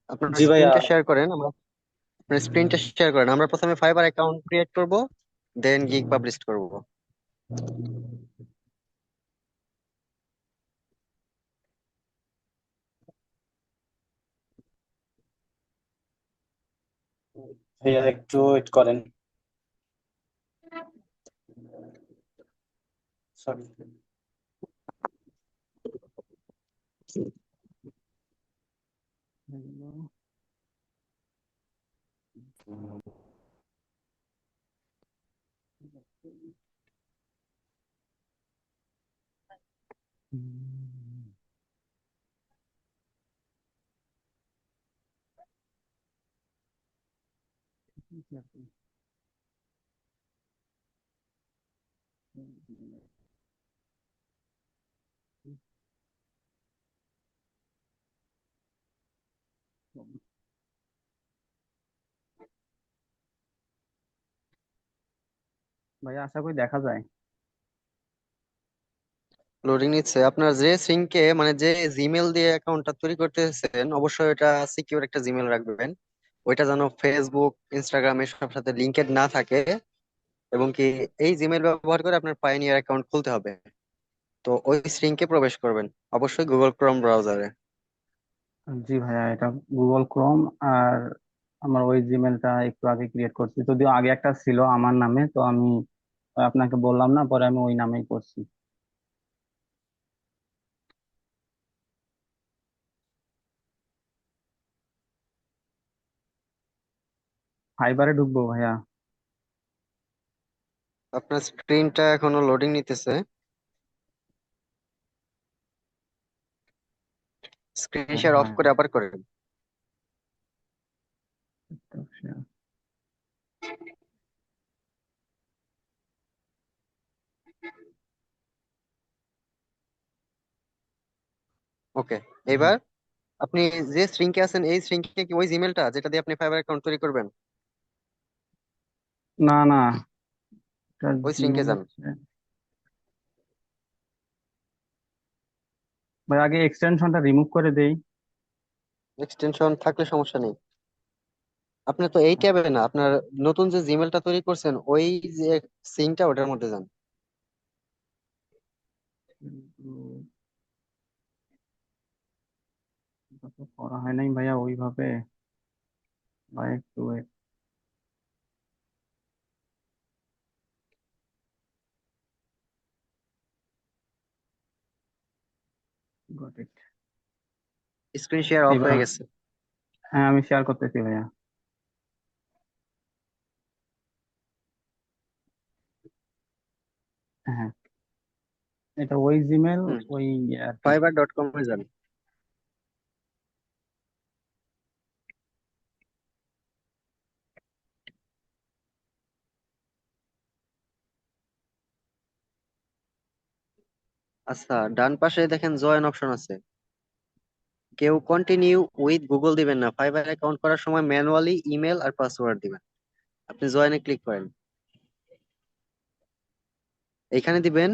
আপনার জি ভাইয়া। স্ক্রিনটা শেয়ার করেন, আপনার স্ক্রিনটা শেয়ার করেন। আমরা প্রথমে ফাইবার অ্যাকাউন্ট ক্রিয়েট করব, দেন গিগ পাবলিশ করব। ভাইয়া একটু ওয়েট করেন। সরি। ভাইয়া আশা করি দেখা যায়। লোডিং নিচ্ছে। আপনার যে সিঙ্কে মানে যে জিমেল দিয়ে অ্যাকাউন্টটা তৈরি করতেছেন, অবশ্যই এটা সিকিউর একটা জিমেল রাখবেন। ওইটা যেন ফেসবুক, ইনস্টাগ্রাম এসব সাথে লিঙ্কেড না থাকে। এবং কি এই জিমেল ব্যবহার করে আপনার পায়োনিয়ার অ্যাকাউন্ট খুলতে হবে। তো ওই সিঙ্কে প্রবেশ করবেন অবশ্যই গুগল ক্রোম ব্রাউজারে। জি ভাইয়া, এটা গুগল ক্রোম। আর আমার ওই জিমেলটা একটু আগে ক্রিয়েট করছি, যদিও আগে একটা ছিল আমার নামে, তো আমি আপনাকে বললাম না, পরে আমি ওই নামেই করছি। ফাইবারে ঢুকবো ভাইয়া? আপনার স্ক্রিনটা এখনো লোডিং নিতেছে। স্ক্রিন শেয়ার অফ হ্যাঁ। করে আবার করেন। ওকে। এবার আপনি যে শৃঙ্খে আছেন, এই শৃঙ্খে কি ওই জিমেলটা যেটা দিয়ে আপনি ফাইবার অ্যাকাউন্ট তৈরি করবেন? না না, এটা ওই শৃঙ্খে জিমেল যান। হচ্ছে। ভাই আগে এক্সটেনশনটা রিমুভ করে দেই। এক্সটেনশন থাকলে সমস্যা নেই। আপনি তো এই ট্যাবে না, আপনার নতুন যে জিমেলটা তৈরি করছেন ওই যে সিঙ্কটা ওটার মধ্যে যান। কিন্তু এটা তো করা হয় নাই ভাইয়া ওইভাবে। ভাই একটু got it. Screen share of এবার হয়ে গেছে। হ্যাঁ, আমি শেয়ার করতেছি ভাইয়া। হ্যাঁ, এটা ওই জিমেল, হুম, ওই আর কি। fiverr.com এ যান। আচ্ছা, ডান পাশে দেখেন জয়েন অপশন আছে। কেউ কন্টিনিউ উইথ গুগল দিবেন না, ফাইবার অ্যাকাউন্ট করার সময় ম্যানুয়ালি ইমেল আর পাসওয়ার্ড দিবেন। আপনি জয়েনে ক্লিক করেন, এখানে দিবেন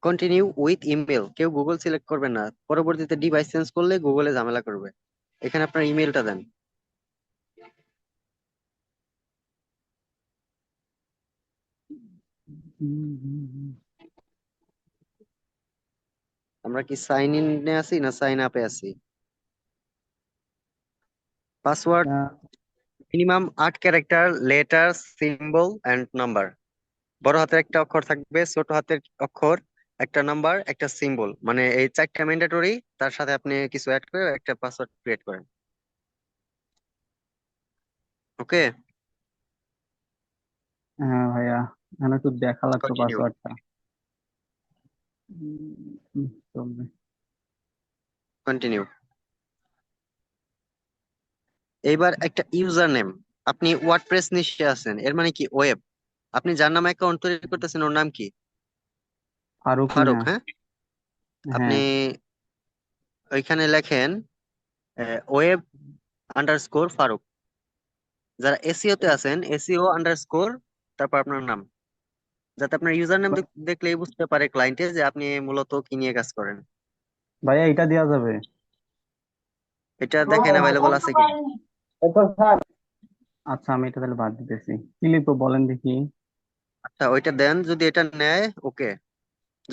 কন্টিনিউ উইথ ইমেল। কেউ গুগল সিলেক্ট করবেন না, পরবর্তীতে ডিভাইস চেঞ্জ করলে গুগলে ঝামেলা করবে। এখানে আপনার ইমেলটা দেন। আমরা কি সাইন ইনে আছি না সাইন আপে আছি? Password minimum 8 character, letter, symbol and number. বড় হাতের একটা অক্ষর থাকবে, ছোট হাতের অক্ষর, একটা নাম্বার, একটা সিম্বল, মানে এই 4টা ম্যান্ডেটরি। তার সাথে আপনি কিছু অ্যাড করে একটা পাসওয়ার্ড ক্রিয়েট করেন। ওকে। হ্যাঁ ভাইয়া, এখানে একটু দেখা লাগতো কন্টিনিউ। পাসওয়ার্ডটা। চলবে। কন্টিনিউ। এইবার একটা ইউজার নেম। আপনি ওয়ার্ডপ্রেস নিচে আছেন, এর মানে কি ওয়েব। আপনি যার নামে অ্যাকাউন্ট তৈরি করতেছেন ওর নাম কি? ফারুক ফারুক, মিয়া। হ্যাঁ। আপনি হ্যাঁ। ওইখানে লেখেন ওয়েব আন্ডারস্কোর ফারুক। যারা এসিও তে আছেন, এসিও আন্ডারস্কোর, তারপর আপনার নাম, যাতে আপনার ইউজার নেম দেখলেই বুঝতে পারে ক্লায়েন্টে যে আপনি মূলত কি নিয়ে কাজ করেন। ভাইয়া এটা দেওয়া যাবে? এটা দেখেন অ্যাভেলেবল আছে কিনা। এরপর স্যার, আচ্ছা, আমি এটা তাহলে বাদ দিতেছি। কি লিখবো বলেন দেখি। আচ্ছা ওইটা দেন, যদি এটা নেয় ওকে, না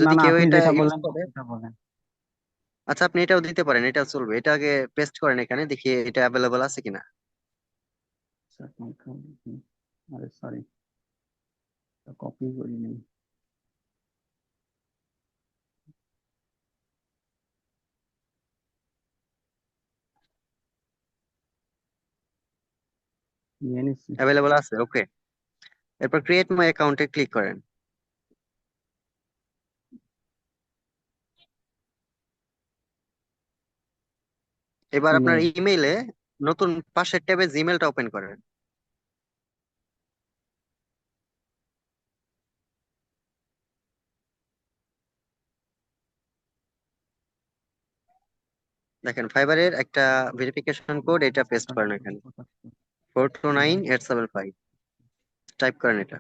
যদি না, কেউ আপনি এটা যেটা ইউজ বললেন করে। এটা বলেন। আচ্ছা আপনি এটাও দিতে পারেন, এটা চলবে, এটা আগে পেস্ট করেন এখানে, দেখি এটা অ্যাভেলেবল আছে কিনা। আচ্ছা, control V। আরে সরি, কপি করি নাই। নিয়ে নিচ্ছি। অ্যাভেলেবল আছে, ওকে। এরপর ক্রিয়েট মাই অ্যাকাউন্টে ক্লিক করেন। এবার আপনার ইমেল। ইমেইলে নতুন পাশের ট্যাবে জিমেলটা ওপেন করেন। দেখেন ফাইবারের একটা ভেরিফিকেশন কোড, এটা পেস্ট করেন এখানে, 429875। টাইপ করেন এটা,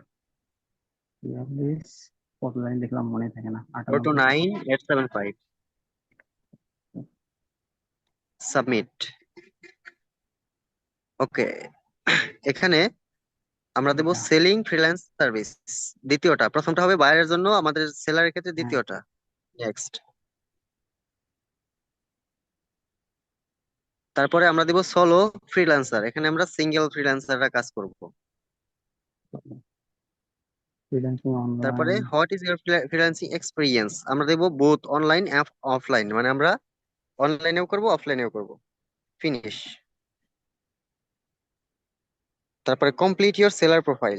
42, কত লাইন দেখলাম মনে থাকে না, four two 98। Nine eight seven five submit. Okay, এখানে আমরা দেবো এটা। সেলিং ফ্রিল্যান্স সার্ভিস, দ্বিতীয়টা, প্রথমটা হবে বাইরের জন্য, আমাদের সেলারের ক্ষেত্রে হ্যাঁ। দ্বিতীয়টা। নেক্সট। তারপরে আমরা দিব সোলো ফ্রিল্যান্সার, এখানে আমরা সিঙ্গেল ফ্রিল্যান্সাররা কাজ করব। ফ্রিল্যান্সিং তারপরে online. What is your freelancing experience, আমরা দেব বোথ অনলাইন অফলাইন, মানে আমরা অনলাইনেও করব অফলাইনেও করব। ফিনিশ। তারপরে complete your seller profile,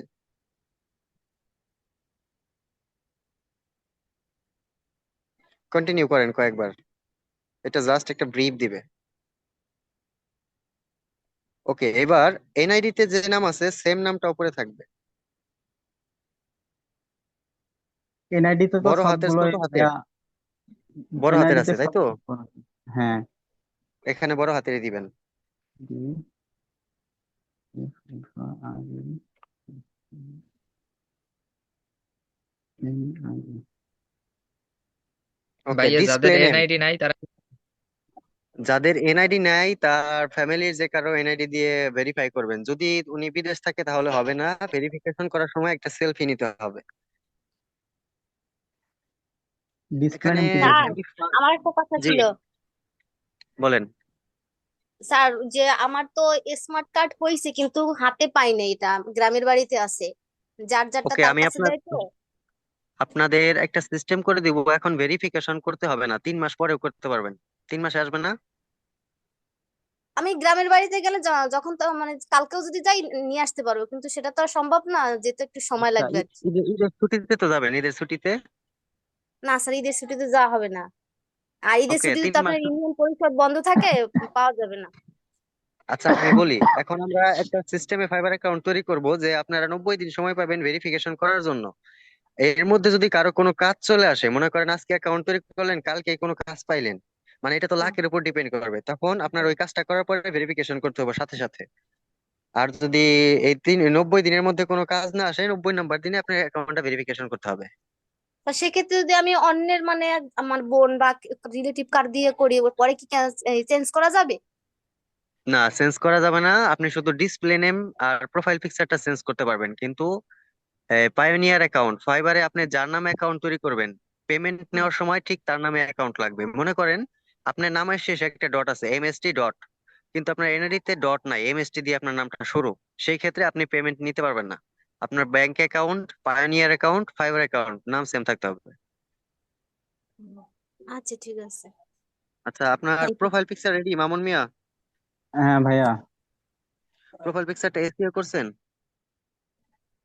continue করেন কয়েকবার, এটা জাস্ট একটা ব্রিফ দিবে। ওকে, এবার এনআইডি তে যে নাম আছে সেম নামটা উপরে থাকবে। এনআইডি তে তো বড় হাতের সবগুলোই ছোট হাতের? ভাইয়া। বড় হাতের এনআইডি তে আছে তাই সব তো, করা আছে। হ্যাঁ। এখানে বড় হাতেরই দিবেন। D F F R N I E. Okay, ভাইয়া যাদের ডিসপ্লে নেম, এনআইডি নাই তারা। যাদের এনআইডি নাই তার ফ্যামিলির যে কারো এনআইডি দিয়ে ভেরিফাই করবেন, যদি উনি বিদেশ থাকে তাহলে হবে না, ভেরিফিকেশন করার সময় একটা সেলফি নিতে হবে। ডিসপ্লে এখানে নেম কি স্যার, বলছেন? verify- আমার একটা কথা জি ছিল। বলেন। স্যার, যে আমার তো স্মার্ট কার্ড হয়েছে কিন্তু হাতে পাই নাই, এটা গ্রামের বাড়িতে আছে। যার যারটা ওকে, তার আমি কাছে দেয় তো। আপনাদের একটা সিস্টেম করে দিব, এখন ভেরিফিকেশন করতে হবে না, 3 মাস পরেও করতে পারবেন। 3 মাসে আসবে না? আমি গ্রামের বাড়িতে গেলে যখন তো মানে কালকেও যদি যাই নিয়ে আসতে পারবো, কিন্তু সেটা তো আর সম্ভব না, যেতে একটু সময় আচ্ছা, লাগবে আর কি। ঈদের ছুটিতে তো যাবেন, ঈদের ছুটিতে। না স্যার, ঈদের ছুটিতে যাওয়া হবে না। আর ঈদের ওকে, ছুটিতে তিন তো মাস আপনার ইউনিয়ন পরিষদ বন্ধ থাকে, পাওয়া যাবে না। আচ্ছা আমি বলি, এখন আমরা একটা সিস্টেমে ফাইবার অ্যাকাউন্ট তৈরি করব, যে আপনারা 90 দিন সময় পাবেন ভেরিফিকেশন করার জন্য। এর মধ্যে যদি কারো কোনো কাজ চলে আসে, মনে করেন আজকে অ্যাকাউন্ট তৈরি করলেন, কালকে কোনো কাজ পাইলেন, মানে এটা তো হুম। লাখের উপর ডিপেন্ড করবে, তখন আপনার ওই কাজটা করার পরে ভেরিফিকেশন করতে হবে সাথে সাথে। আর যদি এই 90 দিনের মধ্যে কোনো কাজ না আসে, 90 নম্বর দিনে আপনার অ্যাকাউন্টটা ভেরিফিকেশন করতে হবে। তা সেক্ষেত্রে যদি আমি অন্যের মানে আমার বোন বা রিলেটিভ কার্ড দিয়ে করি, ওর পরে কি চেঞ্জ করা যাবে? না, চেঞ্জ করা যাবে না, আপনি শুধু ডিসপ্লে নেম আর প্রোফাইল পিকচারটা চেঞ্জ করতে পারবেন, কিন্তু পায়োনিয়ার অ্যাকাউন্ট ফাইবারে আপনি যার নামে অ্যাকাউন্ট তৈরি করবেন, পেমেন্ট হুম। নেওয়ার সময় ঠিক তার নামে অ্যাকাউন্ট লাগবে। মনে করেন আপনার নামের শেষে একটা ডট আছে, এমএসটি ডট, কিন্তু আপনার এনআইডি তে ডট নাই, এমএসটি দিয়ে আপনার নামটা শুরু, সেই ক্ষেত্রে আপনি পেমেন্ট নিতে পারবেন না। আপনার bank account, Payoneer account, Fiverr account নাম সেম থাকতে হবে। আচ্ছা, ঠিক আছে। আচ্ছা, আপনার thank you. Profile picture ready Mamun Mia? হ্যাঁ ভাইয়া। প্রোফাইল পিকচারটা এসিও করছেন?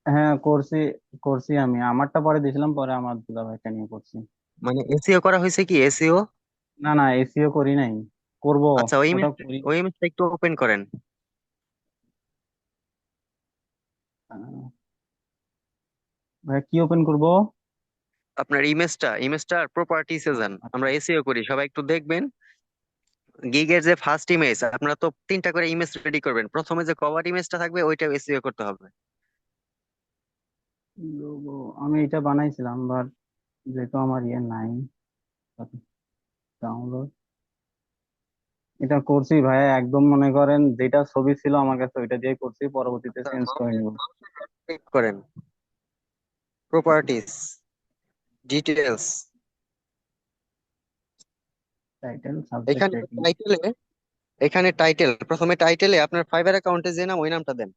হ্যাঁ করছি। করছি, আমি আমারটা পরে দিয়েছিলাম, পরে আমার দুলা ভাইটা নিয়ে করছি। মানে এসিও করা হয়েছে কি, এসিও? না না, এসিও করি নাই, করব। আচ্ছা, ওই ওটা ইমেজ, করি। ওই ইমেজটা একটু ওপেন করেন। ভাইয়া কি ওপেন করব? আপনার ইমেজটার প্রপার্টিসে যান, আমরা এসিও করি, সবাই একটু দেখবেন। গিগের যে ফার্স্ট ইমেজ, আপনারা তো 3টা করে ইমেজ রেডি করবেন, প্রথমে যে কভার ইমেজটা থাকবে ওইটা এসইও করতে হবে। logo, আমি এটা বানাইছিলাম, বাট যেহেতু আমার ইয়ে নাই। ডাউনলোড, এটা করছি ভাইয়া, একদম মনে করেন যেটা ছবি ছিল আমার কাছে ওইটা দিয়ে করছি, পরবর্তীতে চেঞ্জ করে নিব। ক্লিক করেন প্রপার্টিজ, ডিটেলস। টাইটেল, সাবজেক্ট, এখানে রেটিং। টাইটেলে, এখানে টাইটেল, প্রথমে টাইটেলে আপনার ফাইবার অ্যাকাউন্টে যে নাম ওই নামটা দেন।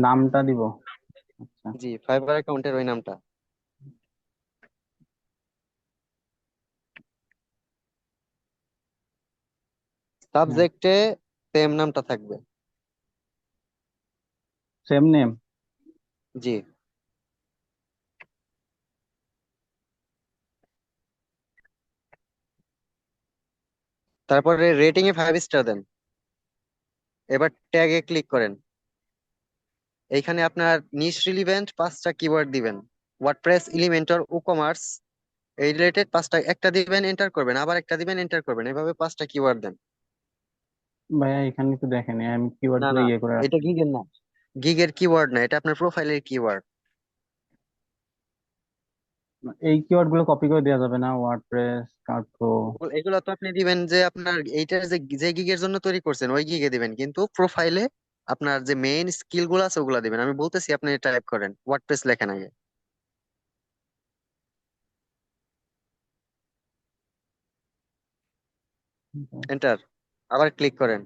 নামটা দিব। আচ্ছা। জি, ফাইবার অ্যাকাউন্টের ওই নামটা। হ্যাঁ, সাবজেক্টে সেম নামটা থাকবে। Same name. জি। তারপরে রেটিং এ 5 স্টার দেন। এবার ট্যাগে ক্লিক করেন। এইখানে আপনার নিশ রিলিভেন্ট 5টা কিওয়ার্ড দিবেন। ওয়ার্ডপ্রেস, এলিমেন্টর, কমার্স, এই রিলেটেড 5টা, একটা দিবেন এন্টার করবেন, আবার একটা দিবেন এন্টার করবেন, এভাবে 5টা কিওয়ার্ড দেন। ভাইয়া এখানে তো দেখেনি, আমি কিওয়ার্ড না গুলো না, ইয়ে করে এটা রাখছি। গিগের না, গিগের কিওয়ার্ড না, এটা আপনার প্রোফাইলের কিওয়ার্ড। এই কিওয়ার্ড গুলো কপি করে দেওয়া যাবে না? ওয়ার্ডপ্রেস, কার্ডপ্রো। এগুলো তো আপনি দিবেন যে আপনার এইটার যে যে গিগের জন্য তৈরি করছেন ওই গিগে দিবেন, কিন্তু প্রোফাইলে আপনার যে মেইন স্কিল গুলো আছে ওগুলা দিবেন। আমি বলতেছি আপনি টাইপ করেন, ওয়ার্ডপ্রেস লেখেন আগে, এন্টার, আবার ক্লিক করেন।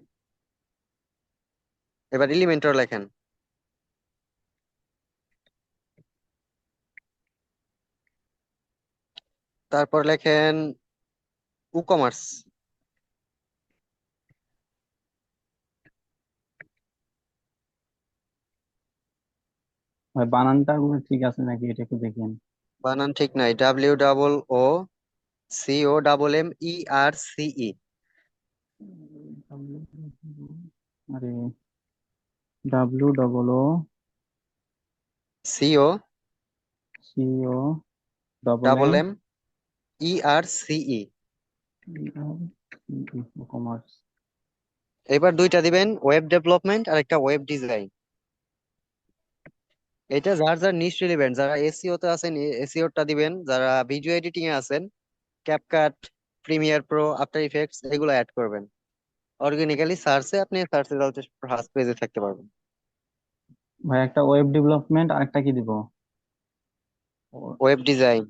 এবার এলিমেন্টর লেখেন। তারপর লেখেন কমার্স। ভাই বানানটা গুলো ঠিক আছে নাকি এটা একটু দেখেন। বানান ঠিক নাই, WOOCOMMERCE। আরে, WOO C O CO double double M M ERCE। Commerce. এবার দুইটা দিবেন, ওয়েব ডেভেলপমেন্ট আর একটা ওয়েব ডিজাইন। এটা যার যার নিশ রিলেভেন্ট, যারা এসইও তে আছেন এসইও টা দিবেন, যারা ভিডিও এডিটিং এ আছেন CapCut, Premiere Pro, after effects এগুলো অ্যাড করবেন। অর্গানিক্যালি সার্চে আপনি সার্চ রেজাল্টে ফার্স্ট পেজে থাকতে পারবেন। ভাই একটা ওয়েব ডেভেলপমেন্ট আর একটা কি দিব? Web design.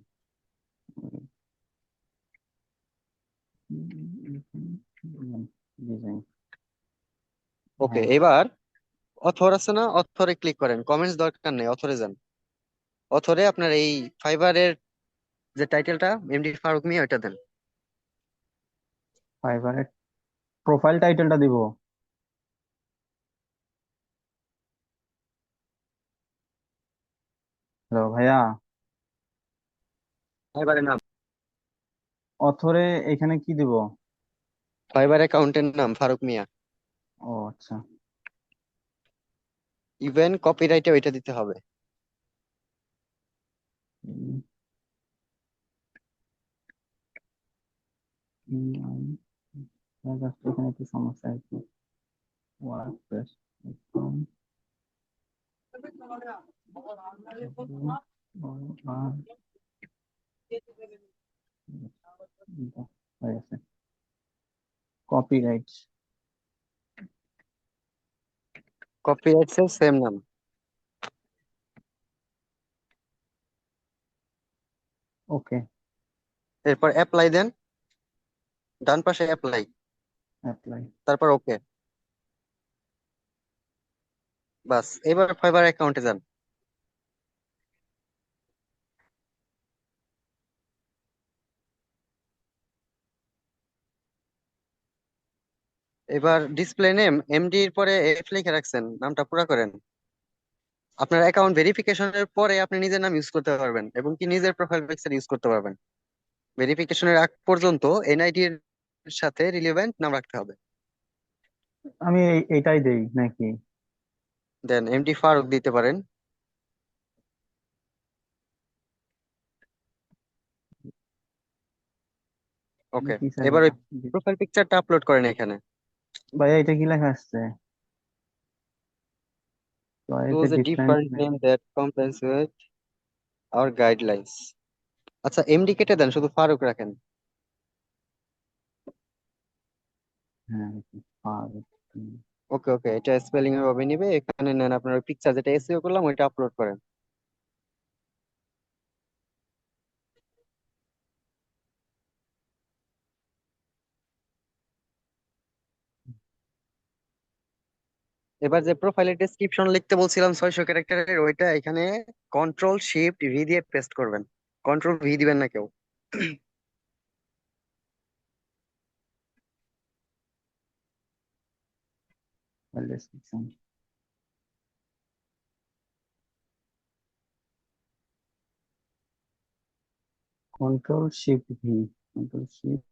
ডিজাইন। ওকে, হ্যাঁ, এবার অথর আছে না, অথরে ক্লিক করেন, কমেন্টস দরকার নেই, অথরে যান। অথরে আপনার এই ফাইবারের যে টাইটেলটা এমডি ফারুক মিয়া ওইটা দেন। ফাইবারের প্রোফাইল টাইটেলটা দিব। হ্যালো ভাইয়া, ফাইবারের নাম, অথরে এখানে কি দিব? ফাইবার অ্যাকাউন্টের নাম ফারুক মিয়া। ও আচ্ছা। ইভেন কপিরাইটে ওইটা দিতে হবে। উম, উম, just এখানে একটু সমস্যা আছে। ওয়ার্ডপ্রেস, হয়ে গেছে। কপিরাইট। কপিরাইটস এর সেম নাম। ওকে, এরপর অ্যাপ্লাই দেন, ডান পাশে অ্যাপ্লাই, অ্যাপ্লাই। তারপর ওকে। বাস, এবার ফাইবার অ্যাকাউন্টে যান। এবার ডিসপ্লে নেম এমডি এর পরে এফ লিখে রাখছেন, নামটা পুরা করেন। আপনার অ্যাকাউন্ট ভেরিফিকেশনের পরে আপনি নিজের নাম ইউজ করতে পারবেন এবং কি নিজের প্রোফাইল পিকচার ইউজ করতে পারবেন। ভেরিফিকেশনের আগ পর্যন্ত এনআইডি এর সাথে রিলেভেন্ট নাম রাখতে হবে। আমি এইটাই দেই নাকি? দেন এমডি ফারুক দিতে পারেন। ওকে, কি স্যার এবার এটা? ওই প্রোফাইল পিকচারটা আপলোড করেন এখানে। ভাইয়া এটা কি লেখা আসছে? Choice A choose a different different name. Name that compliance with our guidelines. আচ্ছা, এমডি কেটে দেন, শুধু ফারুক রাখেন। হ্যাঁ, আর ওকে ওকে, এটা স্পেলিং এর ভাবে নিবে। এখানে নেন আপনার পিকচার যেটা এসইও করলাম ওইটা আপলোড করেন। এবার যে প্রোফাইলের ডেসক্রিপশন লিখতে বলছিলাম 600 ক্যারেক্টারের, ওইটা এখানে কন্ট্রোল শিফট ভি দিয়ে পেস্ট করবেন। কন্ট্রোল ভি দিবেন না কেউ। Description, control shift V, control shift